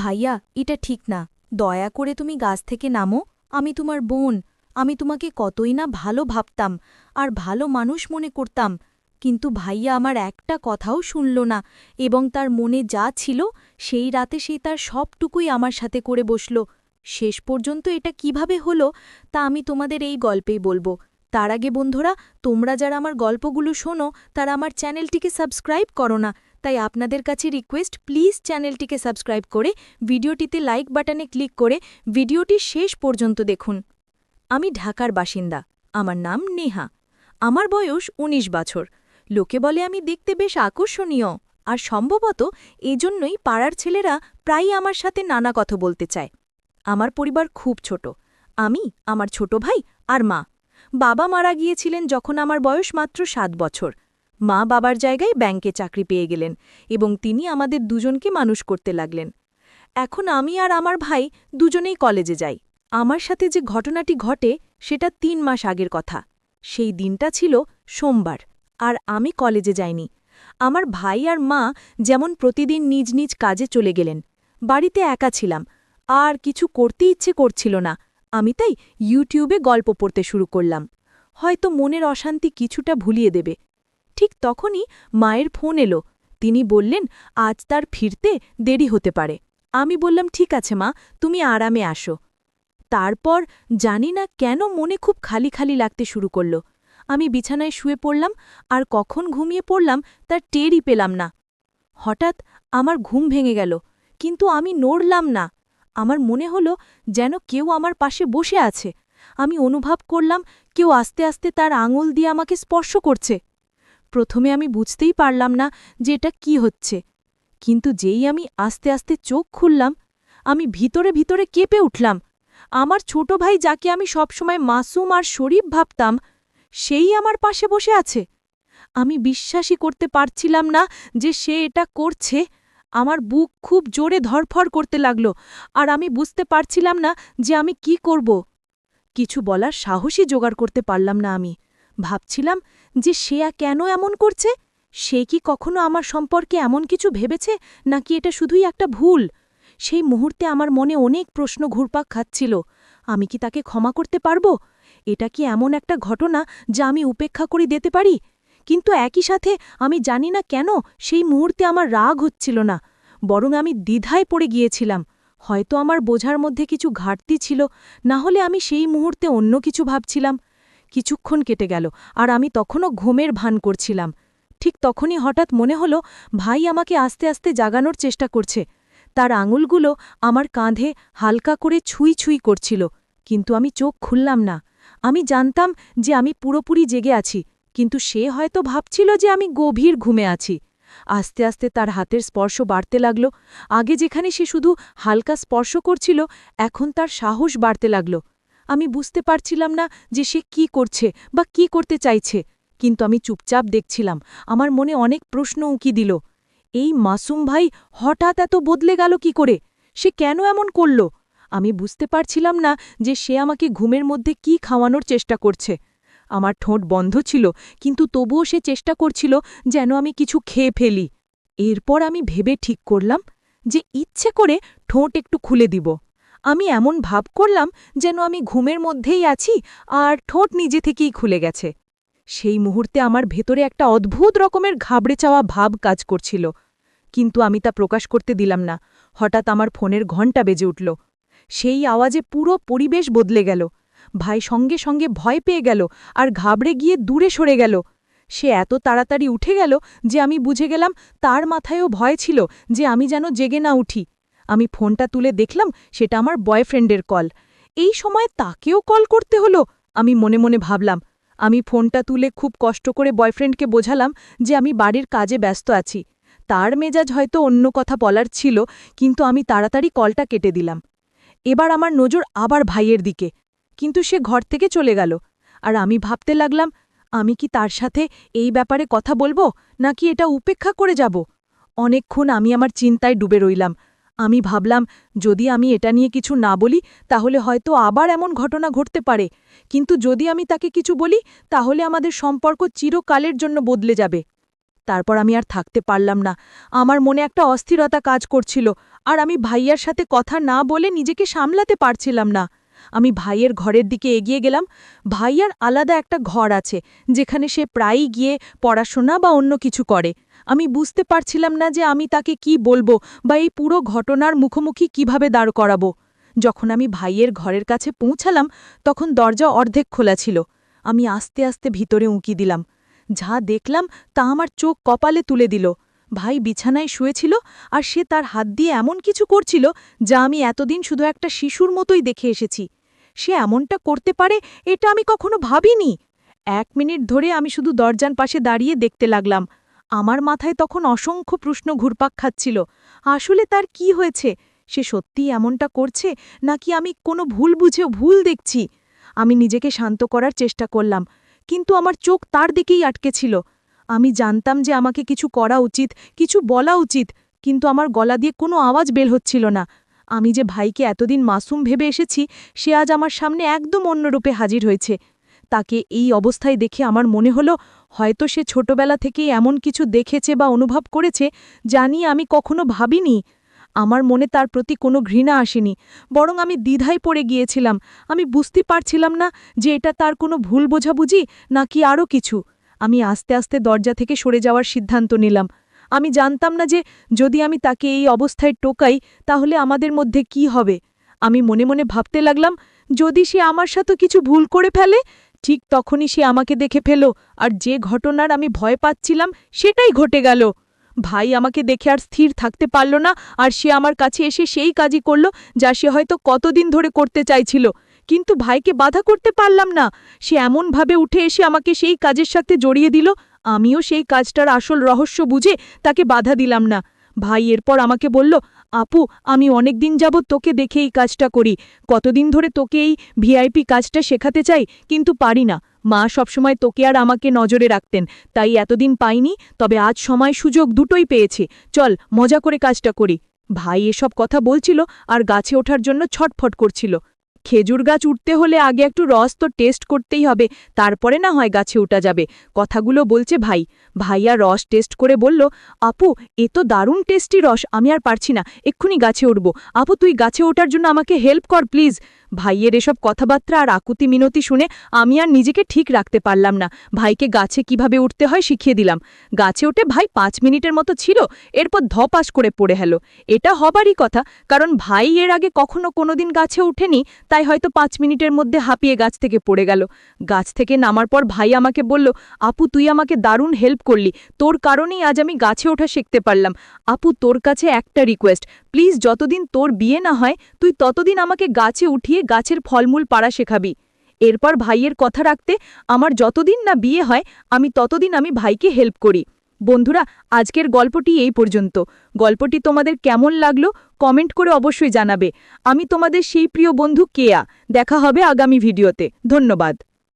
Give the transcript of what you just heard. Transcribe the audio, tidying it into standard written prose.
ভাইয়া, এটা ঠিক না। দয়া করে তুমি গাছ থেকে নামো। আমি তোমার বোন। আমি তোমাকে কতই না ভালো ভাবতাম আর ভালো মানুষ মনে করতাম। কিন্তু ভাইয়া আমার একটা কথাও শুনল না এবং তার মনে যা ছিল সেই রাতে সে তার সবটুকুই আমার সাথে করে বসল। শেষ পর্যন্ত এটা কিভাবে হলো তা আমি তোমাদের এই গল্পেই বলবো। তার আগে বন্ধুরা, তোমরা যারা আমার গল্পগুলো শোনো তারা আমার চ্যানেলটিকে সাবস্ক্রাইব করো না। তাই আপনাদের কাছে রিকোয়েস্ট, প্লিজ চ্যানেলটিকে সাবস্ক্রাইব করে ভিডিওটিতে লাইক বাটনে ক্লিক করে ভিডিওটি শেষ পর্যন্ত দেখুন। আমি ঢাকার বাসিন্দা। আমার নাম নেহা। আমার বয়স ১৯ বছর। লোকে বলে আমি দেখতে বেশ আকর্ষণীয়, আর সম্ভবত এজন্যই পাড়ার ছেলেরা প্রায়ই আমার সাথে নানা কথা বলতে চায়। আমার পরিবার খুব ছোট। আমি, আমার ছোট ভাই আর মা। বাবা মারা গিয়েছিলেন যখন আমার বয়স মাত্র ৭ বছর। মা বাবার জায়গায় ব্যাংকে চাকরি পেয়ে গেলেন এবং তিনি আমাদের দুজনকে মানুষ করতে লাগলেন। এখন আমি আর আমার ভাই দুজনেই কলেজে যাই। আমার সাথে যে ঘটনাটি ঘটে সেটা ৩ মাস আগের কথা। সেই দিনটা ছিল সোমবার, আর আমি কলেজে যাইনি। আমার ভাই আর মা যেমন প্রতিদিন নিজ নিজ কাজে চলে গেলেন। বাড়িতে একা ছিলাম, আর কিছু করতে ইচ্ছে করছিল না। আমি তাই ইউটিউবে গল্প পড়তে শুরু করলাম। হয়তো মনের অশান্তি কিছুটা ভুলিয়ে দেবে। ঠিক তখনই মায়ের ফোন এলো। তিনি বললেন আজ তার ফিরতে দেরি হতে পারে। আমি বললাম ঠিক আছে মা, তুমি আরামে আসো। তারপর জানি না কেন মনে খুব খালি খালি লাগতে শুরু করল। আমি বিছানায় শুয়ে পড়লাম, আর কখন ঘুমিয়ে পড়লাম তার টেরই পেলাম না। হঠাৎ আমার ঘুম ভেঙে গেল, কিন্তু আমি নড়লাম না। আমার মনে হলো যেন কেউ আমার পাশে বসে আছে। আমি অনুভব করলাম কেউ আস্তে আস্তে তার আঙুল দিয়ে আমাকে স্পর্শ করছে। প্রথমে আমি বুঝতেই পারলাম না যে এটা কি হচ্ছে, কিন্তু যেই আমি আস্তে আস্তে চোখ খুললাম, আমি ভিতরে ভিতরে কেঁপে উঠলাম। আমার ছোট ভাই, যাকে আমি সবসময় মাসুম আর শরীফ ভাবতাম, সেই আমার পাশে বসে আছে। আমি বিশ্বাসই করতে পারছিলাম না যে সে এটা করছে। আমার বুক খুব জোরে ধড়ফড় করতে লাগল, আর আমি বুঝতে পারছিলাম না যে আমি কি করব। কিছু বলার সাহসই জোগাড় করতে পারলাম না আমি। ভাবছিলাম যে সে কেন এমন করছে। সে কি কখনো আমার সম্পর্কে এমন কিছু ভেবেছে, নাকি এটা শুধুই একটা ভুল? সেই মুহূর্তে আমার মনে অনেক প্রশ্ন ঘুরপাক খাচ্ছিল। আমি কি তাকে ক্ষমা করতে পারব? এটা কি এমন একটা ঘটনা যা আমি উপেক্ষা করে দিতে পারি? কিন্তু একই সাথে আমি জানি না কেন সেই মুহূর্তে আমার রাগ হচ্ছিল না, বরং আমি দ্বিধায় পড়ে গিয়েছিলাম। হয়তো আমার বোঝার মধ্যে কিছু ঘাটতি ছিল, না হলে আমি সেই মুহূর্তে অন্য কিছু ভাবছিলাম। কিছুক্ষণ কেটে গেল, আর আমি তখনও ঘুমের ভান করছিলাম। ঠিক তখনই হঠাৎ মনে হলো ভাই আমাকে আস্তে আস্তে জাগানোর চেষ্টা করছে। তার আঙুলগুলো আমার কাঁধে হালকা করে ছুঁই ছুঁই করছিল, কিন্তু আমি চোখ খুললাম না। আমি জানতাম যে আমি পুরোপুরি জেগে আছি, কিন্তু সে হয়তো ভাবছিল যে আমি গভীর ঘুমে আছি। আস্তে আস্তে তার হাতের স্পর্শ বাড়তে লাগল। আগে যেখানে সে শুধু হালকা স্পর্শ করছিল, এখন তার সাহস বাড়তে লাগল। আমি বুঝতে পারছিলাম না যে সে কি করছে বা কি করতে চাইছে, কিন্তু আমি চুপচাপ দেখছিলাম। আমার মনে অনেক প্রশ্ন উঁকি দিল। এই মাসুম ভাই হঠাৎ এত বদলে গেল কি করে? সে কেন এমন করল? আমি বুঝতে পারছিলাম না যে সে আমাকে ঘুমের মধ্যে কি খাওয়ানোর চেষ্টা করছে। আমার ঠোঁট বন্ধ ছিল, কিন্তু তবুও সে চেষ্টা করছিল যেন আমি কিছু খেয়ে ফেলি। এরপর আমি ভেবে ঠিক করলাম যে ইচ্ছে করে ঠোঁট একটু খুলে দিব। আমি এমন ভাব করলাম যেন আমি ঘুমের মধ্যেই আছি, আর ঠোঁট নিজে থেকেই খুলে গেছে। সেই মুহূর্তে আমার ভেতরে একটা অদ্ভুত রকমের ঘাবড়ে চাওয়া ভাব কাজ করছিল, কিন্তু আমি তা প্রকাশ করতে দিলাম না। হঠাৎ আমার ফোনের ঘণ্টা বেজে উঠল। সেই আওয়াজে পুরো পরিবেশ বদলে গেল। ভাই সঙ্গে সঙ্গে ভয় পেয়ে গেল আর ঘাবড়ে গিয়ে দূরে সরে গেল। সে এত তাড়াতাড়ি উঠে গেল যে আমি বুঝে গেলাম তার মাথায়ও ভয় ছিল যে আমি যেন জেগে না উঠি। আমি ফোনটা তুলে দেখলাম সেটা আমার বয়ফ্রেন্ডের কল। এই সময় তাকেও কল করতে হলো, আমি মনে মনে ভাবলাম। আমি ফোনটা তুলে খুব কষ্ট করে বয়ফ্রেন্ডকে বোঝালাম যে আমি বাড়ির কাজে ব্যস্ত আছি। তার মেজাজ হয়তো অন্য কথা বলার ছিল, কিন্তু আমি তাড়াতাড়ি কলটা কেটে দিলাম। এবার আমার নজর আবার ভাইয়ের দিকে, কিন্তু সে ঘর থেকে চলে গেল। আর আমি ভাবতে লাগলাম, আমি কি তার সাথে এই ব্যাপারে কথা বলবো, নাকি এটা উপেক্ষা করে যাব? অনেকক্ষণ আমি আমার চিন্তায় ডুবে রইলাম। আমি ভাবলাম যদি আমি এটা নিয়ে কিছু না বলি তাহলে হয়তো আবার এমন ঘটনা ঘটতে পারে, কিন্তু যদি আমি তাকে কিছু বলি তাহলে আমাদের সম্পর্ক চিরকালের জন্য বদলে যাবে। তারপর আমি আর থাকতে পারলাম না। আমার মনে একটা অস্থিরতা কাজ করছিল, আর আমি ভাইয়ার সাথে কথা না বলে নিজেকে সামলাতে পারছিলাম না। আমি ভাইয়ের ঘরের দিকে এগিয়ে গেলাম। ভাইয়ার আলাদা একটা ঘর আছে, যেখানে সে প্রায়ই গিয়ে পড়াশোনা বা অন্য কিছু করে। আমি বুঝতে পারছিলাম না যে আমি তাকে কি বলবো বা এই পুরো ঘটনার মুখোমুখি কিভাবে দাঁড় করাবো। যখন আমি ভাইয়ের ঘরের কাছে পৌঁছালাম, তখন দরজা অর্ধেক খোলা ছিল। আমি আস্তে আস্তে ভিতরে উঁকি দিলাম। যা দেখলাম তা আমার চোখ কপালে তুলে দিল। ভাই বিছানায় শুয়েছিল, আর সে তার হাত দিয়ে এমন কিছু করছিল যা আমি এতদিন শুধু একটা শিশুর মতোই দেখে এসেছি। সে এমনটা করতে পারে এটা আমি কখনো ভাবিনি। 1 মিনিট ধরে আমি শুধু দরজার পাশে দাঁড়িয়ে দেখতে লাগলাম। আমার মাথায় তখন অসংখ্য প্রশ্ন ঘুরপাক খাচ্ছিল। আসলে তার কি হয়েছে? সে সত্যিই এমনটা করছে, নাকি আমি কোনো ভুল বুঝেও ভুল দেখছি? আমি নিজেকে শান্ত করার চেষ্টা করলাম, কিন্তু আমার চোখ তার দিকেই আটকে ছিল। আমি জানতাম যে আমাকে কিছু করা উচিত, কিছু বলা উচিত, কিন্তু আমার গলা দিয়ে কোনো আওয়াজ বের হচ্ছিল না। আমি যে ভাইকে এতদিন মাসুম ভেবে এসেছি, সে আজ আমার সামনে একদম অন্যরূপে হাজির হয়েছে। তাকে এই অবস্থায় দেখে আমার মনে হলো, হয়তো সে ছোটবেলা থেকেই এমন কিছু দেখেছে বা অনুভব করেছে যা নিয়ে আমি কখনো ভাবিনি। আমার মনে তার প্রতি কোনো ঘৃণা আসেনি, বরং আমি দ্বিধায় পড়ে গিয়েছিলাম। আমি বুঝতে পারছিলাম না যে এটা তার কোনো ভুল বোঝাবুঝি নাকি আরও কিছু। আমি আস্তে আস্তে দরজা থেকে সরে যাওয়ার সিদ্ধান্ত নিলাম। আমি জানতাম না যে যদি আমি তাকে এই অবস্থায় টোকাই, তাহলে আমাদের মধ্যে কি হবে। আমি মনে মনে ভাবতে লাগলাম, যদি সে আমার সাথে কিছু ভুল করে ফেলে। ঠিক তখনই সে আমাকে দেখে ফেল, আর যে ঘটনার আমি ভয় পাচ্ছিলাম সেটাই ঘটে গেল। ভাই আমাকে দেখে আর স্থির থাকতে পারল না, আর সে আমার কাছে এসে সেই কাজই করল যা সে হয়তো কতদিন ধরে করতে চাইছিল। কিন্তু ভাইকে বাধা করতে পারলাম না। সে এমনভাবে উঠে এসে আমাকে সেই কাজের সাথে জড়িয়ে দিল। আমিও সেই কাজটার আসল রহস্য বুঝে তাকে বাধা দিলাম না। ভাই এরপর আমাকে বলল, আপু, আমি অনেক দিন যাবৎ তোকে দেখে এই কাজটা করি। কতদিন ধরে তোকে এই ভিআইপি কাজটা শেখাতে চাই, কিন্তু পারি না। মা সবসময় তোকে আর আমাকে নজরে রাখতেন, তাই এতদিন পাইনি। তবে আজ সময় সুযোগ দুটোই পেয়েছে। চল মজা করে কাজটা করি। ভাই এসব কথা বলছিল আর গাছে ওঠার জন্য ছটফট করছিল। খেজুর গাছ উঠতে হলে আগে একটু রস তো টেস্ট করতেই হবে, তারপরে না হয় গাছে উঠা যাবে। কথাগুলো বলছে ভাই। ভাইয়া রস টেস্ট করে বলল, আপু, এ তো দারুণ টেস্টি রস, আমি আর পারছি না, এক্ষুনি গাছে উঠব। আপু, তুই গাছে ওঠার জন্য আমাকে হেল্প কর প্লিজ। ভাইয়ের এসব কথাবার্তা আর আকুতি মিনতি শুনে আমি আর নিজেকে ঠিক রাখতে পারলাম না। ভাইকে গাছে কিভাবে উঠতে হয় শিখিয়ে দিলাম। গাছে উঠে ভাই 5 মিনিটের মতো ছিল, এরপর ধপাস করে পড়ে গেল। এটা হবারই কথা, কারণ ভাই এর আগে কখনো কোনোদিন গাছে উঠেনি, তাই হয়তো 5 মিনিটের মধ্যে হাঁপিয়ে গাছ থেকে পড়ে গেল। গাছ থেকে নামার পর ভাই আমাকে বলল, আপু, তুই আমাকে দারুণ হেল্প করলি, তোর কারণেই আজ আমি গাছে ওঠা শিখতে পারলাম। আপু, তোর কাছে একটা রিকোয়েস্ট, প্লিজ যতদিন তোর বিয়ে না হয় তুই ততদিন আমাকে গাছে উঠিয়ে গাছের ফলমূল পাড়া শেখাবি। এরপর ভাইয়ের কথা রাখতে আমার যতদিন না বিয়ে হয় ততদিন আমি ভাইকে হেল্প করি। বন্ধুরা, আজকের গল্পটি এই পর্যন্ত। গল্পটি তোমাদের কেমন লাগলো কমেন্ট করে অবশ্যই জানাবে। আমি তোমাদের সেই প্রিয় বন্ধু কেয়া। দেখা হবে আগামী ভিডিওতে। ধন্যবাদ।